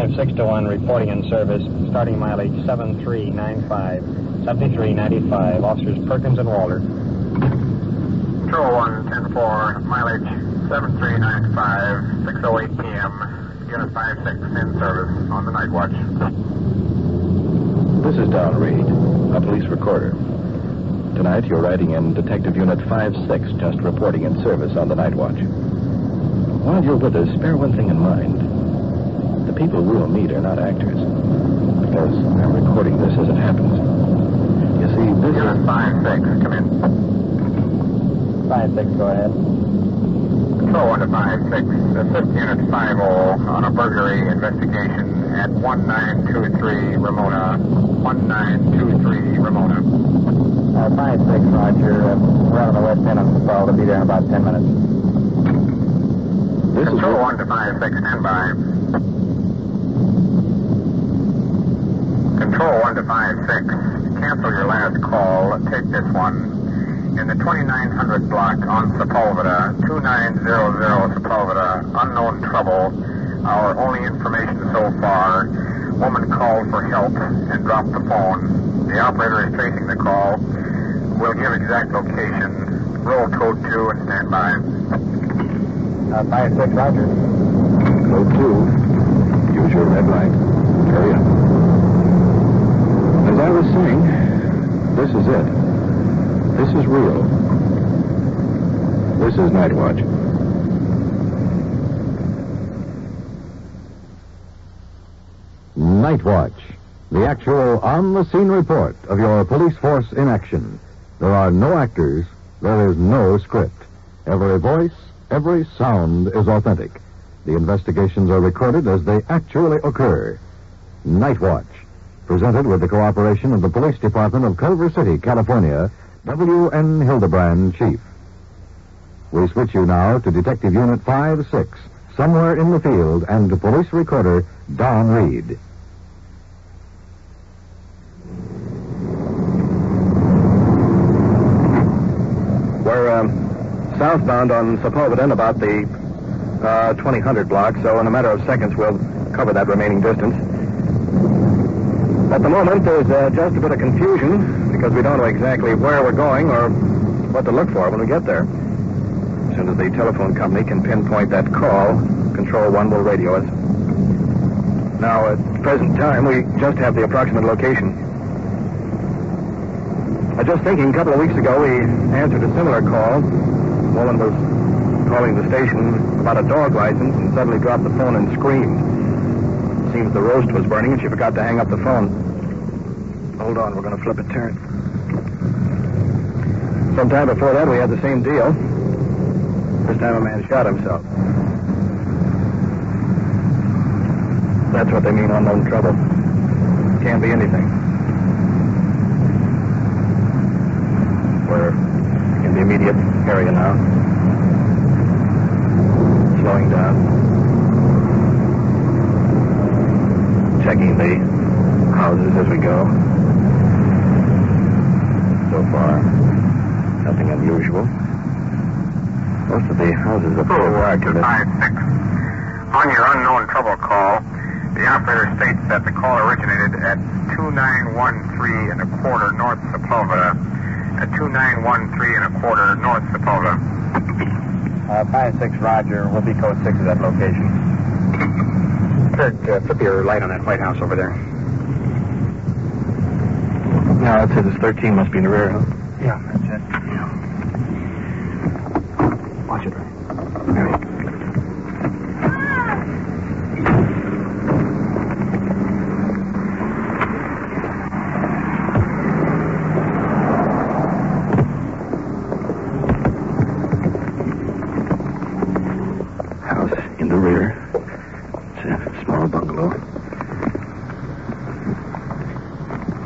5-6 to 1 reporting in service, starting mileage 7395, 7395. Officers Perkins and Walter. Control 1, 10-4, mileage 7395, 6:08 p.m. Unit 5-6 in service on the Nightwatch. This is Donn Reed, a police recorder. Tonight you're riding in Detective Unit 5-6, just reporting in service on the Nightwatch. While you're with us, bear one thing in mind. The people we'll meet are not actors, because I'm recording this as it happens. You see, this Unit 5-6, come in. 5-6, go ahead. Control 1 to 5-6, assist Unit 5-0 on a burglary investigation at 1923 Ramona. 1923 Ramona. 5-6, Roger. We're out on the west end of the stall to be there in about 10 minutes. Control 1 to 5-6, stand by. Control 1 to 5-6, cancel your last call. Take this one. In the 2900 block on Sepulveda, 2900 Sepulveda, unknown trouble. Our only information so far, woman called for help and dropped the phone. The operator is tracing the call. We'll give exact location. Roll code 2 and stand by. 5-6, Roger. Code 2. Use your red light. Hurry up. As I was saying, this is it. This is real. This is Nightwatch. Nightwatch, the actual on-the-scene report of your police force in action. There are no actors. There is no script. Every voice, every sound is authentic. The investigations are recorded as they actually occur. Nightwatch, presented with the cooperation of the Police Department of Culver City, California, W.N. Hidebrande, Chief. We switch you now to Detective Unit 5-6, somewhere in the field, and to police recorder Donn Reed. We're southbound on Sepulveda, about the 2000 block, so in a matter of seconds we'll cover that remaining distance. At the moment, there's just a bit of confusion because we don't know exactly where we're going or what to look for when we get there. As soon as the telephone company can pinpoint that call, Control 1 will radio us. Now, at the present time, we just have the approximate location. I was just thinking, a couple of weeks ago, we answered a similar call. A woman was calling the station about a dog license and suddenly dropped the phone and screamed. Seems the roast was burning and she forgot to hang up the phone. Hold on, we're going to flip a turn. Sometime before that, we had the same deal. This time a man shot himself. That's what they mean, unknown trouble. Can't be anything. We're in the immediate area now. Slowing down. Checking the houses as we go. So far, nothing unusual. Most of the houses are full of Control 1 to 5-6. On your unknown trouble call, the operator states that the call originated at 2913 North Sepulveda. At 2913 North Sepulveda. 5-6, Roger. We'll be code 6 at that location. Kirk, flip your light on that White House over there. No, that's it. This 13 must be in the rear, huh? Yeah, that's it. Yeah. Watch it, right? Hurry. House in the rear. It's a small bungalow.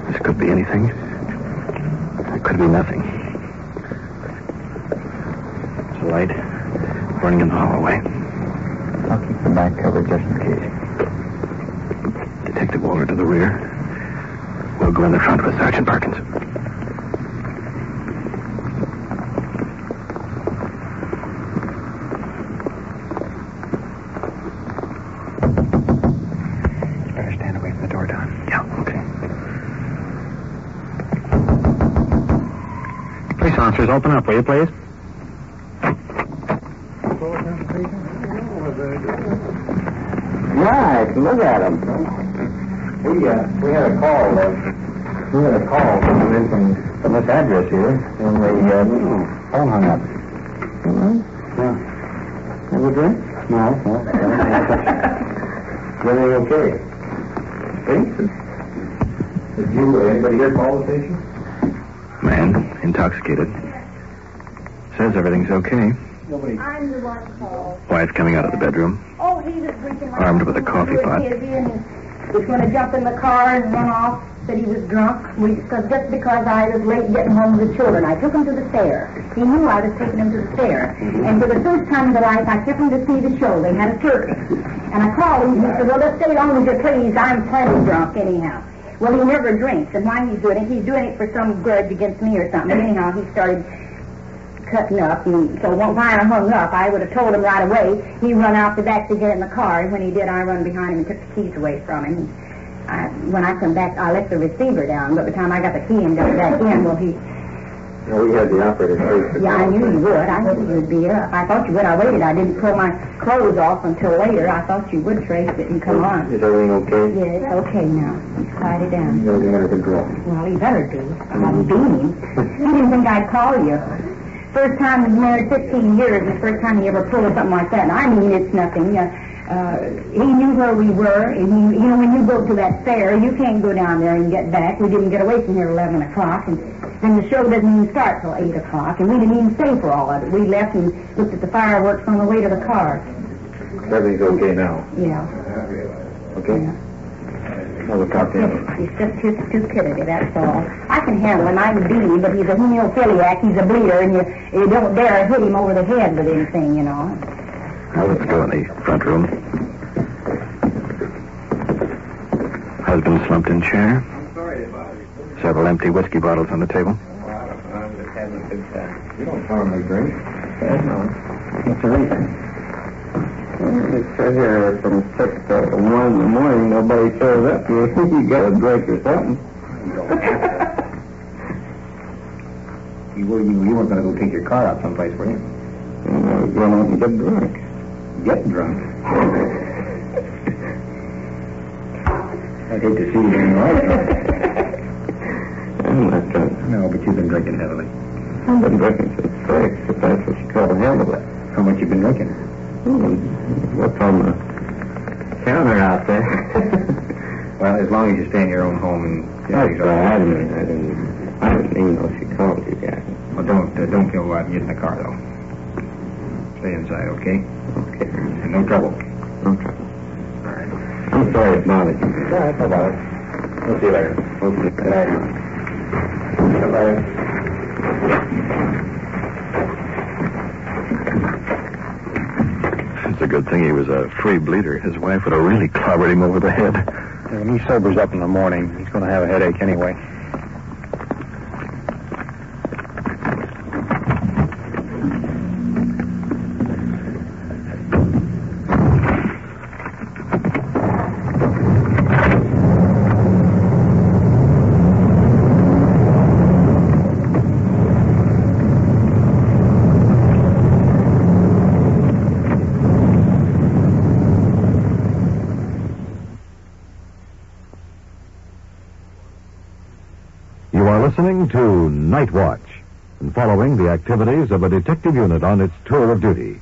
This could be anything. It could be nothing. There's a light burning in the hallway. I'll keep the back covered just in case. Detective Walter to the rear. We'll go in the front with Sergeant Perkins. Officers, open up, will you, please? Nice. Look at him. We had a call. We had a call coming in from this address here, and the phone hung up. Yeah. Have a drink? No. Everything okay? Did anybody here call the station? Man, intoxicated. Says everything's okay. Nobody. I'm the one called. Wife coming out of the bedroom. Oh, he was drinking. Armed with a coffee pot. He was going to jump in the car and run off. Said he was drunk. Just because I was late getting home with the children, I took him to the fair. He knew I was taking him to the fair. And for the first time in his life, I took him to see the show. They had a circus. And I called him. He said, "Well, just stay long as you please. I'm plenty drunk anyhow." Well, he never drinks. And why he's doing it for some grudge against me or something. But anyhow, he started cutting up, and so when I hung up, I would have told him right away. He run out the back to get in the car, and when he did, I run behind him and took the keys away from him. When I come back, I left the receiver down, but by the time I got the key and got back in, well, he... No, we had the operator trace. Yeah, I knew you would. I knew you'd be up. I thought you would. I waited. I didn't pull my clothes off until later. I thought you would trace it and come on. Is everything okay? Yeah, it's okay now. He's quieted down. Everything under control. Well, he better be. I'm beating. He didn't think I'd call you. First time we've been married 15 years, and the first time he ever pulled something like that. And I mean, it's nothing. He knew where we were, and he, when you go to that fair, you can't go down there and get back. We didn't get away from here at 11 o'clock, and then the show doesn't even start till 8 o'clock, and we didn't even stay for all of it. We left and looked at the fireworks on the way to the car. Everything's okay now? Yeah. Okay? Yeah. I'll look out there. He's just his stupidity, that's all. I can handle him. I can beat him, but he's a hemophiliac. He's a bleeder, and you don't dare hit him over the head with anything, you know. Let's go in the front room. Husband slumped in chair. I'm sorry about it. Several empty whiskey bottles on the table. I'm just having a good time. You don't normally drink. No. What's the reason? It's here from 6 to 1 in the morning. Nobody shows up. You think you got a drink or something. You weren't going to go take your car out someplace, were you? No, you're going to get drunk. Get drunk? I'd hate to see you getting right. I'm not drunk. No, but you've been drinking heavily. I've been drinking since 6, if that's what you call handle it. How much you been drinking? What's on the counter out there? Well, as long as you stay in your own home and... I didn't even know she called you guys. Well, don't go out and get in the car, though. Stay inside, okay? Okay. And no trouble. No trouble. All right. I'm sorry it's bothered you. No, it's not bothered. We'll see you later. We'll see you later. Bye-bye. It's a good thing he was a free bleeder. His wife would have really clobbered him over the head. When he sobers up in the morning, he's going to have a headache anyway. Listening to Nightwatch and following the activities of a detective unit on its tour of duty.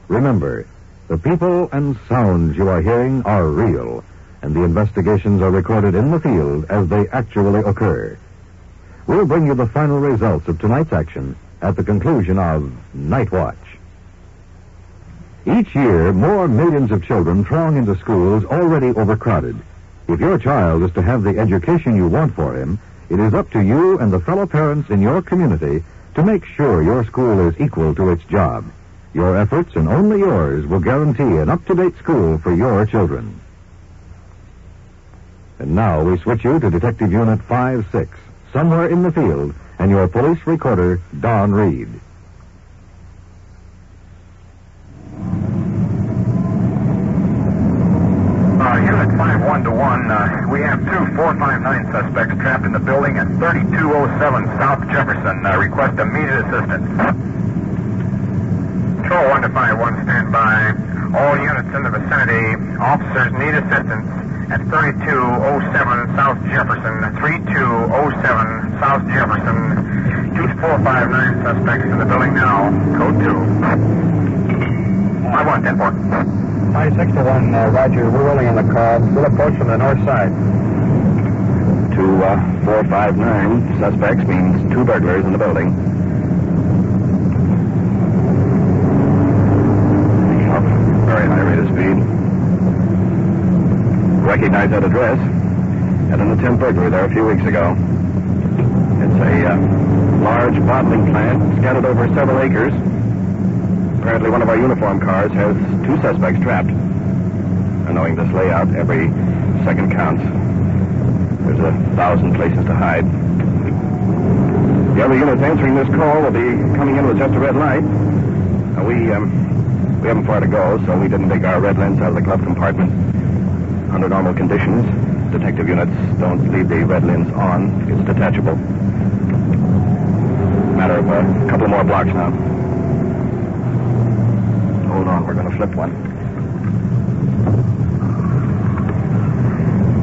Remember, the people and sounds you are hearing are real, and the investigations are recorded in the field as they actually occur. We'll bring you the final results of tonight's action at the conclusion of Nightwatch. Each year, more millions of children throng into schools already overcrowded. If your child is to have the education you want for him, it is up to you and the fellow parents in your community to make sure your school is equal to its job. Your efforts, and only yours, will guarantee an up-to-date school for your children. And now we switch you to Detective Unit 5-6, somewhere in the field, and your police recorder, Donn Reed. Unit 5-1-1, we have 2 459 suspects trapped in the building, and 3207 South Jefferson. Request immediate assistance. Control 1-5-1, stand by. All units in the vicinity. Officers need assistance at 3207 South Jefferson. 3207 South Jefferson. 2459 suspects in the building now. Code 2. 5-1, 10-4. 5-6-1, Roger. We're rolling on the car. We'll approach from the north side. 459 suspects means 2 burglars in the building. Very high rate of speed. Recognize that address. Had an attempt burglary there a few weeks ago. It's a large bottling plant scattered over several acres. Apparently one of our uniform cars has 2 suspects trapped. And knowing this layout, every second counts. There's 1,000 places to hide. The other units answering this call will be coming in with just a red light. We haven't far to go, so we didn't take our red lens out of the glove compartment. Under normal conditions, detective units don't leave the red lens on. It's detachable. Matter of a couple more blocks now. Hold on, we're going to flip one.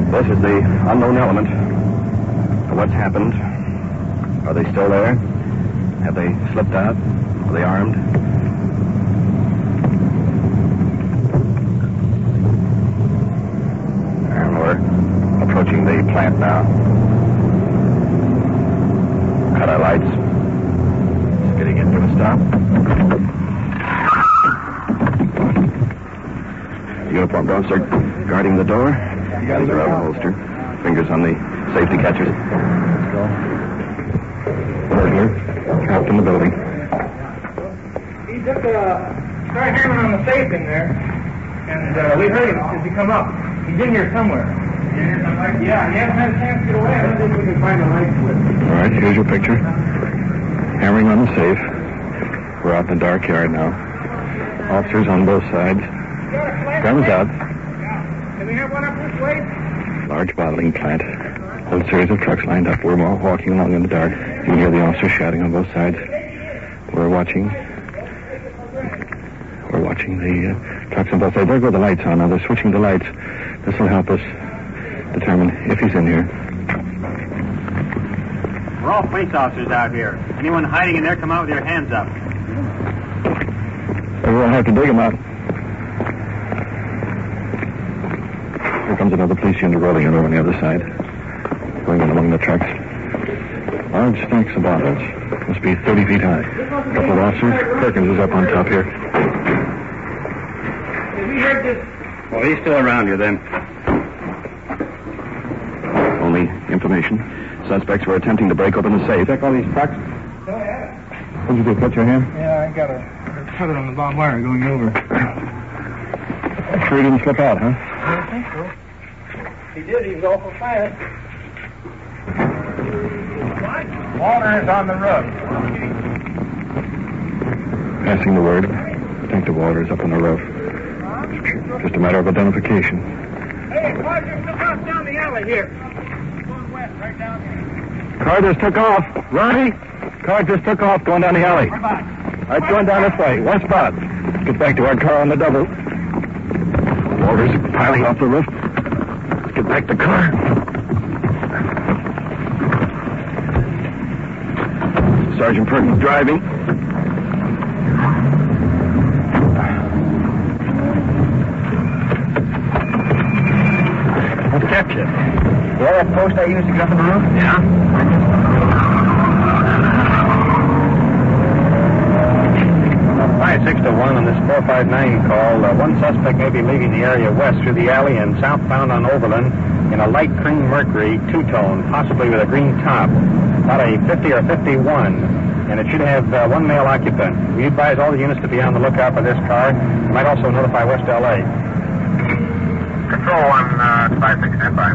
This is the unknown element. What's happened? Are they still there? Have they slipped out? Are they armed? And we're approaching the plant now. Cut our lights. It's getting into a stop. Uniformed officer guarding the door. Guns are out of holster. Fingers on the safety catchers. Let's go. Burglar trapped in the building. He just started hammering on the safe in there, and we heard him as he come up. He's in here somewhere. Yeah, he hasn't had a chance to get away. I don't think we can find a light switch. All right, here's your picture. Hammering on the safe. We're out in the dark yard now. Officers on both sides. Guns out. Can we have one up this way? Large bottling plant. Whole series of trucks lined up. We're walking along in the dark. You can hear the officers shouting on both sides. We're watching the trucks on both sides. There go the lights on. Now they're switching the lights. This will help us determine if he's in here. We're all police officers out here. Anyone hiding in there, come out with your hands up. We'll have to dig him out. Here comes another police unit rolling in over on the other side. Going in among the trucks. Large stacks of bottles. Must be 30 feet high. A couple of officers. Perkins is up on top here. Have we heard this? Well, he's still around here then. Only information. Suspects were attempting to break open the safe. Check all these trucks. Oh, yeah. What did you do? Cut your hand? Yeah, I got a cut it on the barbed wire going over. Sure he didn't slip out, huh? I don't think so. He did. He was awful fast. Water is on the roof. Passing the word. Detective Walters up on the roof. Just a matter of identification. Hey, Roger, look out down the alley here. Going west, right down here. Car just took off. Ronnie? Car just took off going down the alley. Where about? Right, going down this way. One spot. Get back to our car on the double. Walters piling off the roof. Let's get back to the car. Sergeant Perkins driving. What's kept you? Well, that post I used to get up on the roof? Yeah? 5-6-1 on this 459 call. One suspect may be leaving the area west through the alley and southbound on Overland in a light cream Mercury two-tone, possibly with a green top. About a 50 or 51. And it should have one male occupant. We advise all the units to be on the lookout for this car. You might also notify West L.A. Control 1, 56, stand by.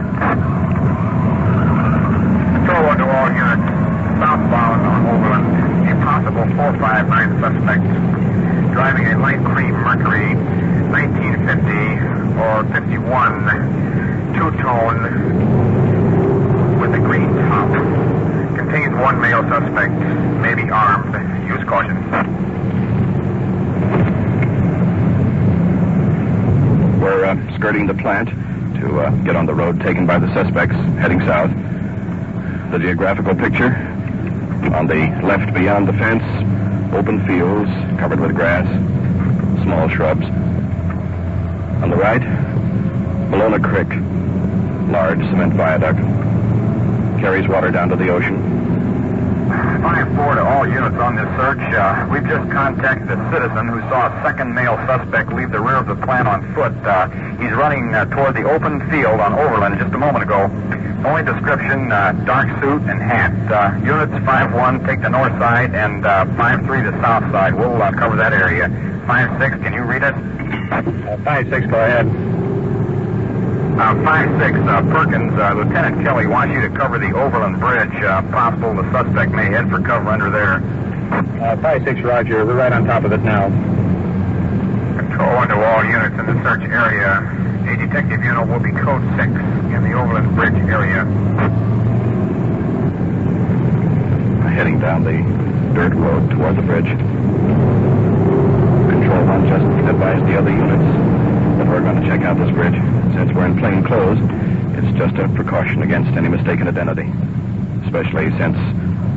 Control 1 to all units. Southbound on Overland. A possible 459 suspect driving a light cream Mercury 1950 or 51 two-tone with a green top. Contains one male suspect, maybe armed. Use caution. We're skirting the plant to get on the road taken by the suspects heading south. The geographical picture: on the left beyond the fence, open fields covered with grass, small shrubs. On the right, Bologna Creek, large cement viaduct, carries water down to the ocean. 5-4 to all units on this search. We've just contacted a citizen who saw a second male suspect leave the rear of the plant on foot. He's running toward the open field on Overland just a moment ago. Only description, dark suit and hat. Units 5-1 take the north side and 5-3 the south side. We'll cover that area. 5-6, can you read it? 5-6, go ahead. 5-6, Perkins, Lieutenant Kelly wants you to cover the Overland Bridge. Possible the suspect may head for cover under there. 5-6, Roger. We're right on top of it now. Control under all units in the search area. A detective unit will be code 6 in the Overland Bridge area. Heading down the dirt road toward the bridge. Control 1 just advised the other units that we're going to check out this bridge. Since we're in plain clothes, it's just a precaution against any mistaken identity. Especially since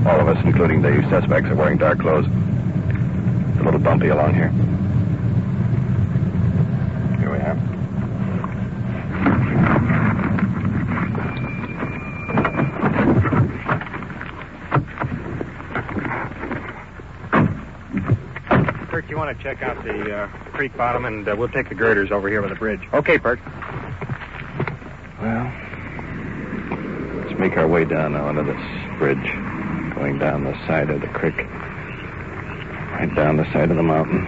all of us, including the suspects, are wearing dark clothes. It's a little bumpy along here. Here we are. Perk, you want to check out the creek bottom, and we'll take the girders over here by the bridge. Okay, Perk. Well, let's make our way down now onto this bridge, going down the side of the creek, right down the side of the mountain.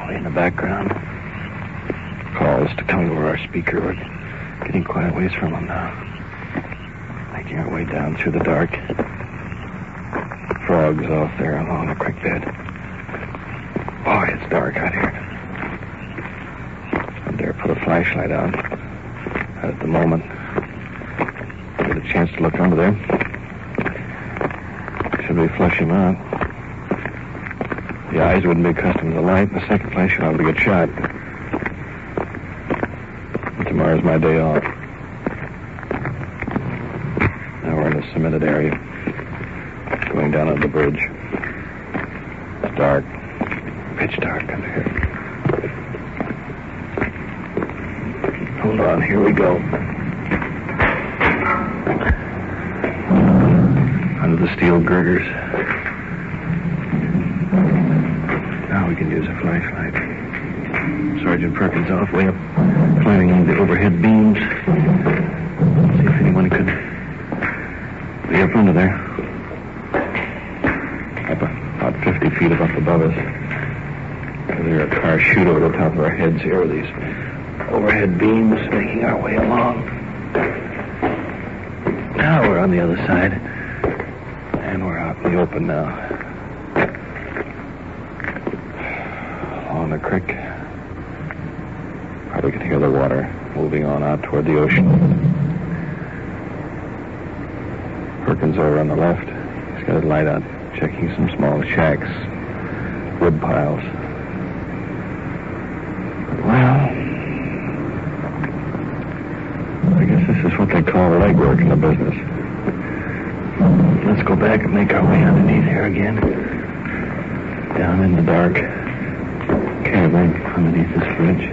Way in the background, calls to coming over our speaker. We're getting quite a ways from them now. Making our way down through the dark. Frogs off there along the creek bed. Boy, it's dark out here. I dare put a flashlight on. At the moment, get a chance to look under there. Should we flush him out? The eyes wouldn't be accustomed to the light. In the second place, you're liable to get shot. And tomorrow's my day off. Now we're in a cemented area, going down on the bridge. It's dark, pitch dark under here. Hold on, here we go. Under the steel girders. Now we can use a flashlight. Sergeant Perkins off way up, climbing on the overhead beams. See if anyone could be up under there. Up about 50 feet up above us. There's a car chute over the top of our heads here with these overhead beams, making our way along. Now we're on the other side, and we're out in the open now. Along the creek, probably can hear the water moving on out toward the ocean. Perkins over on the left. He's got his light out, checking some small shacks, wood piles. Well, I guess this is what they call legwork in the business. Let's go back and make our way underneath here again. Down in the dark cavern underneath this bridge.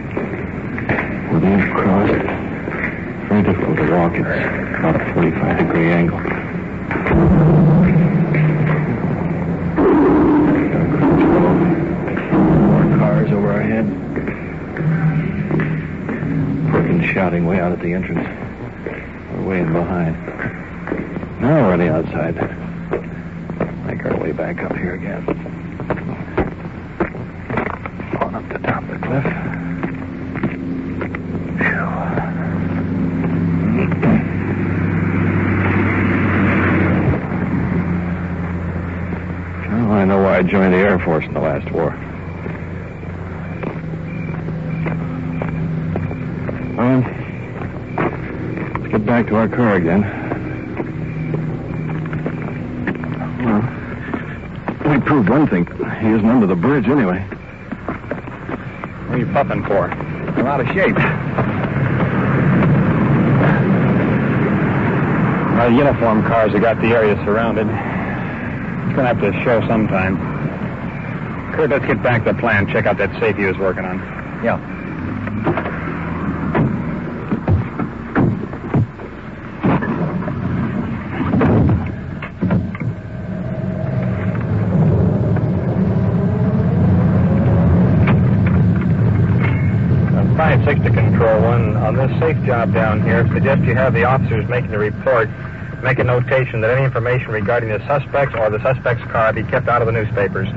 We're being crossed. Very difficult to walk. It's about a 45-degree angle. More cars over our head. Perkins shouting way out at the entrance. We're way in behind. Now we're on the outside. Make our way back up here again. On up the top of the cliff. Well, I know why I joined the Air Force in the last war. Let's get back to our car again. We proved one thing. He isn't under the bridge anyway. What are you puffing for? I'm out of shape. Well, the uniform cars have got the area surrounded. It's going to have to show sometime. Kurt, let's get back to the plan. Check out that safe he was working on. Yeah. To Control 1, on this safe job down here, suggest you have the officers making the report make a notation that any information regarding the suspects or the suspect's car be kept out of the newspapers.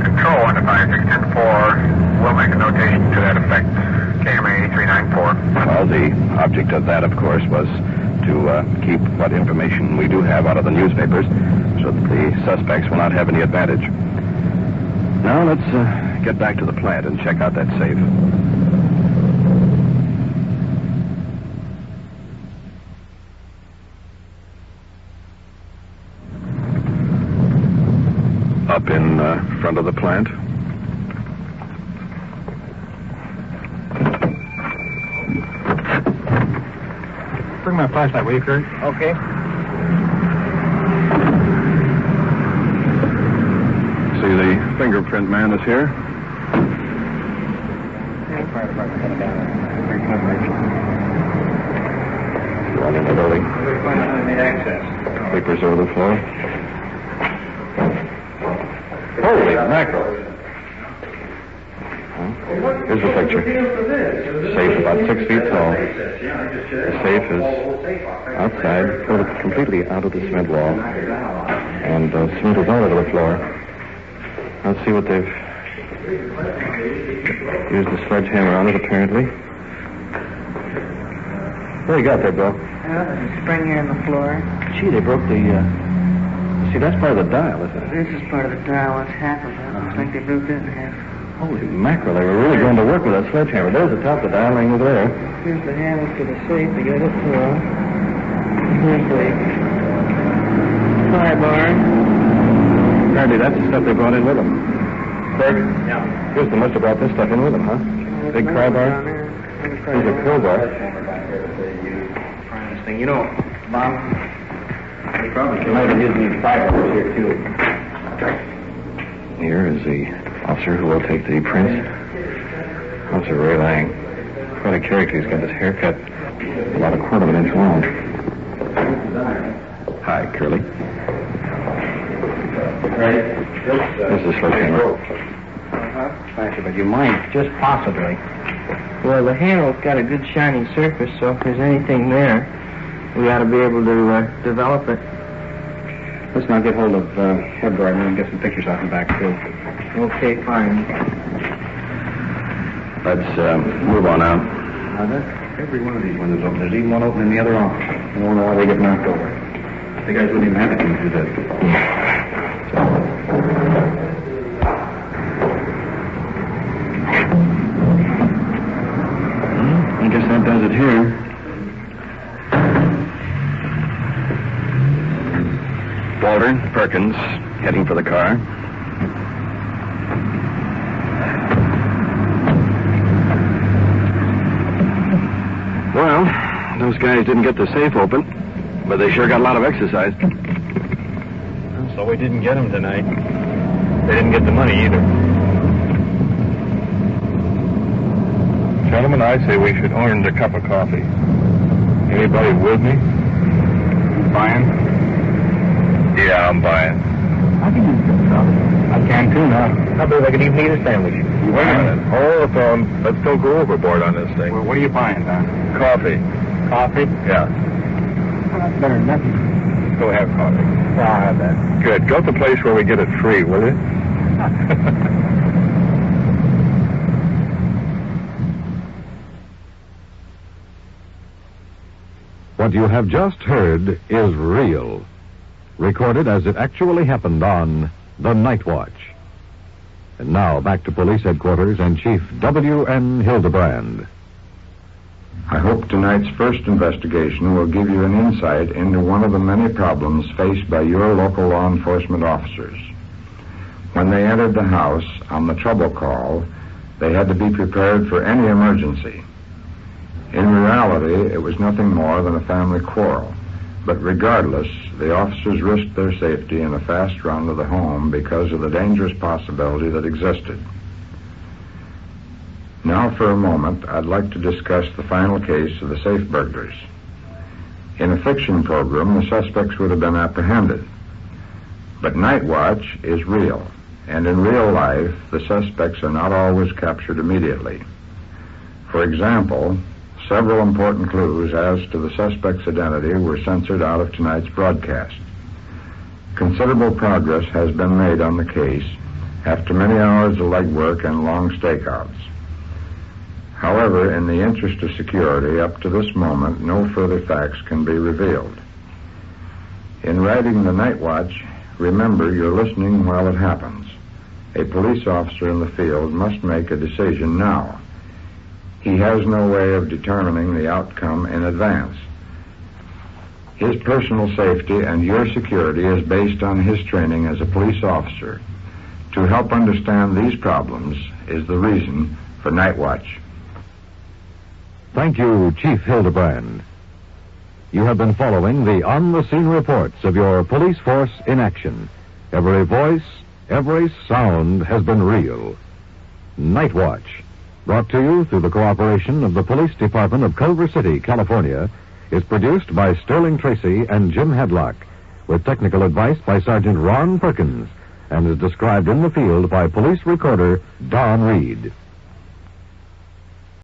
Control 1 to 5610-4. We'll make a notation to that effect. KMA 8394. Well, the object of that, of course, was to keep what information we do have out of the newspapers so that the suspects will not have any advantage. Now, let's get back to the plant and check out that safe. Up in front of the plant. Bring my flashlight, will you, Kurt? Okay. See, the fingerprint man is here. Fire department coming down there. Run in the building. We're finding how they made access. Papers over the floor. Holy mackerel. Here's the picture. Safe about 6 feet tall. The safe is outside, completely out of the cement wall. And cement is all over the floor. Let's see what they've used a sledgehammer on it, apparently. What do you got there, Bill? There's a spring here in the floor. Gee, they broke the... See, that's part of the dial, isn't it? This is part of the dial. It's half of it. Looks like they broke that in half. Holy mackerel, they were really going to work with that sledgehammer. There's the top of the dial laying over there. Here's the handle to the safe. They got it through. Here's the pry bar. Apparently that's the stuff they brought in with them. Craig? Yeah. Here's they must have brought this stuff in with them, huh? Big pry bar. Here's a crowbar. You know, Bob, they probably might have used these fibers here, too. Here is the officer who will take the prints. Officer Ray Lang. Quite a character. He's got his haircut about a quarter of an inch long. Hi, Curly. This is sledgehammer. Thank you, but you might, just possibly. Well, the handle's got a good shiny surface, so if there's anything there, we ought to be able to develop it. Let's now get hold of Hidebrande and get some pictures off the back, too. Okay, fine. Let's move on now. Now, every one of these windows open. There's even one open in the other office. I don't know why they get knocked over. The guys wouldn't even have to come through that. I guess that does it here. Walter, Perkins, heading for the car. Well, those guys didn't get the safe open, but they sure got a lot of exercise. So we didn't get them tonight. They didn't get the money either. Gentlemen, I say we should orange a cup of coffee. Anybody with me? Buying? Yeah, I'm buying. I can use some coffee. I can, too, now. I believe I could even eat a sandwich. Wait a minute. Hold the phone. Let's don't go overboard on this thing. Well, what are you buying, Don? Coffee. Coffee? Yeah. Well, that's better than nothing. Go have coffee. Yeah, I'll have that. Good. Go to the place where we get it free, will you? What you have just heard is real. Recorded as it actually happened on the Nightwatch. And now back to police headquarters and Chief W.N. Hidebrande. I hope tonight's first investigation will give you an insight into one of the many problems faced by your local law enforcement officers. When they entered the house on the trouble call, they had to be prepared for any emergency. In reality, it was nothing more than a family quarrel. But regardless, the officers risked their safety in a fast run to the home because of the dangerous possibility that existed. Now, for a moment, I'd like to discuss the final case of the safe burglars. In a fiction program, the suspects would have been apprehended. But Nightwatch is real, and in real life, the suspects are not always captured immediately. For example, several important clues as to the suspect's identity were censored out of tonight's broadcast. Considerable progress has been made on the case after many hours of legwork and long stakeouts. However, in the interest of security, up to this moment, no further facts can be revealed. In writing the Nightwatch, remember you're listening while it happens. A police officer in the field must make a decision now. He has no way of determining the outcome in advance. His personal safety and your security is based on his training as a police officer. To help understand these problems is the reason for Nightwatch. Thank you, Chief Hidebrande. You have been following the on-the-scene reports of your police force in action. Every voice, every sound has been real. Nightwatch, brought to you through the cooperation of the Police Department of Culver City, California, is produced by Sterling Tracy and Jim Hadlock, with technical advice by Sergeant Ron Perkins, and is described in the field by police recorder Donn Reed.